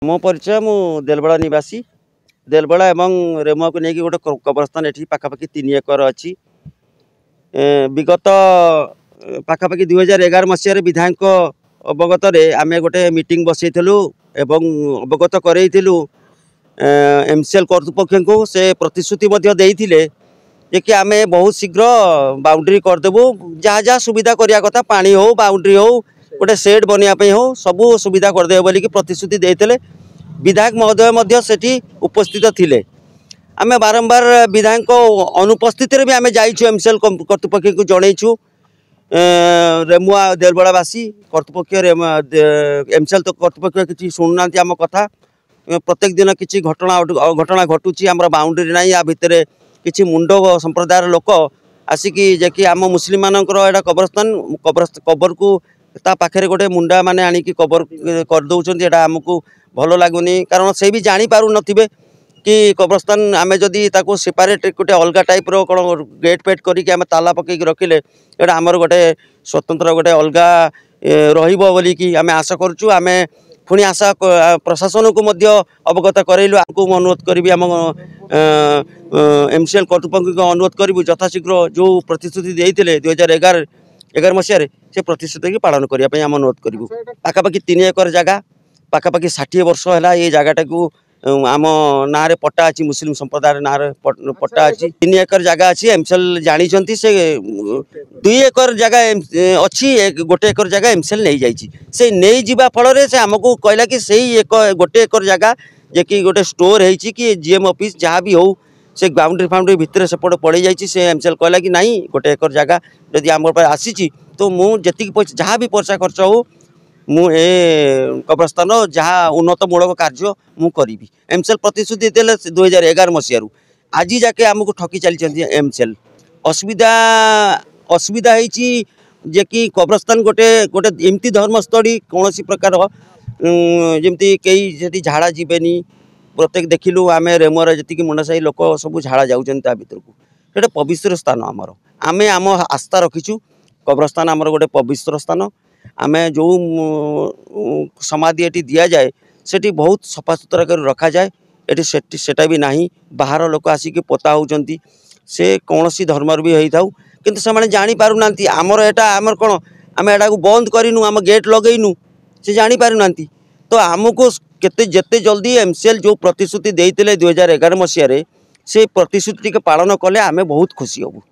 मो परिचय मु देलबड़ा निवासी देलबड़ा एवं रेमुआ को लेकिन गोटे कब्रस्तान ये पाखापाखि 3 एकर अच्छी विगत पाखापाखि 2011 मसीह विधायक अवगत आम गोटे मीटिंग बसईलु एवं अवगत करईलु एमसीएल कर्तृपक्ष को से प्रतिश्रुति जे कि आम बहुत शीघ्र बाउंड्री करदेबू जहाँ जहाँ सुविधा करिया कथा पानी हो बाउंड्री हो गोटे सेड बनवाई हो सबू सुविधा करदे बोलिकी प्रतिश्रुति देते विधायक महोदय सेठी उपस्थित थिले। आम बारंबार विधायक अनुपस्थित भी आम जाइछु एमसीएल कर्तृपक्ष को जनईछु रेमुआ देलबड़ावासी कर्तृपक्ष एमसीएल तो कर्तृपक्ष किसी शुणुना आम कथा प्रत्येक दिन किसी घटना घटुची आम बाउंड्री ना या भितर किसी मुंड संप्रदायर लोक आसिकी जे कि आम मुस्लिम मानकर कब्रस्तान कबर को ता पाखे गोटे मुंडा माने आनिकी कबर कर दौरान एटा आमको भल लगुनि कारण से भी जानी पारु नथिबे कि कब्रस्तान आमे जदि ताको सेपरेट गोटे अलग टाइप रो कोन गेट पेट करिके आमे ताला पकई रखिले एटा आमर गोटे स्वतंत्र गोटे अलग रहिबो बोली कि आमे आशा करछु। आमे पुणी आशा प्रशासन को मध्य अवगत करैलु आमको अनुरोध करी आम एमसीएल कर्तृपक्ष को अनुरोध करूँ यथाशीघ्र जो प्रतिश्रुति देते 2011 मसीह से प्रतिश्रुति की पालन करने आम अनुरोध करूँ। पाखापाखि 3 एकर जगह पाखापाखि 60 वर्ष है ये जगटा को आम ना पट्टा अच्छी मुस्लिम संप्रदाय ना पट्टा अच्छी 3 एकर जगह अच्छी एमसीएल जानी से 2 एकर जगह अच्छी गोटे एकर जगह एमसीएल नहीं जाइए से नहीं जीवा फल से आमको कहला कि सही गोटे एकर जगह जे कि गोटे स्टोर है कि जीएम ऑफिस जहाँ भी हो से बाउंड्री फाउंड्री भितर सेपटे पड़ जाइए से एमसीएल कहला कि नहीं गोटे एकर जगह जदि आम आसी तो मुझे पैसा जहाँ भी पैसा खर्च हो मु कब्रस्तान जहाँ उन्नतमूलक कार्य मु करी एमसीएल प्रतिश्रुति देते 2011 मसीह आज जाके आमको ठकी चली एमसीएल असुविधा जे कि कब्रस्तान गोटे गोटे एमती धर्मस्थली कौन प्रकार जमती कई झाड़ा जीवेनी प्रत्येक देखिलु आम रेमुआर जी मुंडासाही लोक सब झाड़ा जाऊँ भर को पवित्र स्थान आमर आम आम आस्था रखीचु कब्रस्तान आमर गोटे पवित्र स्थान आम जो समाधि ये दि जाए सेठी बहुत सफा सुतरा कर रखा जाए ये सेटा भी नहीं बाहर लोक आसिक पोता होती से कौन सी धर्मर भी होता किंतु से जानी पारना आमर एटा आमर कौन आम एटा को बंद करूँ आम गेट लगेनु से जानी पारना तो आमको जिते जल्दी एमसीएल जो प्रतिश्रुति देते 2011 मसीह से प्रतिश्रुति पालन कले आम बहुत खुशी हबू।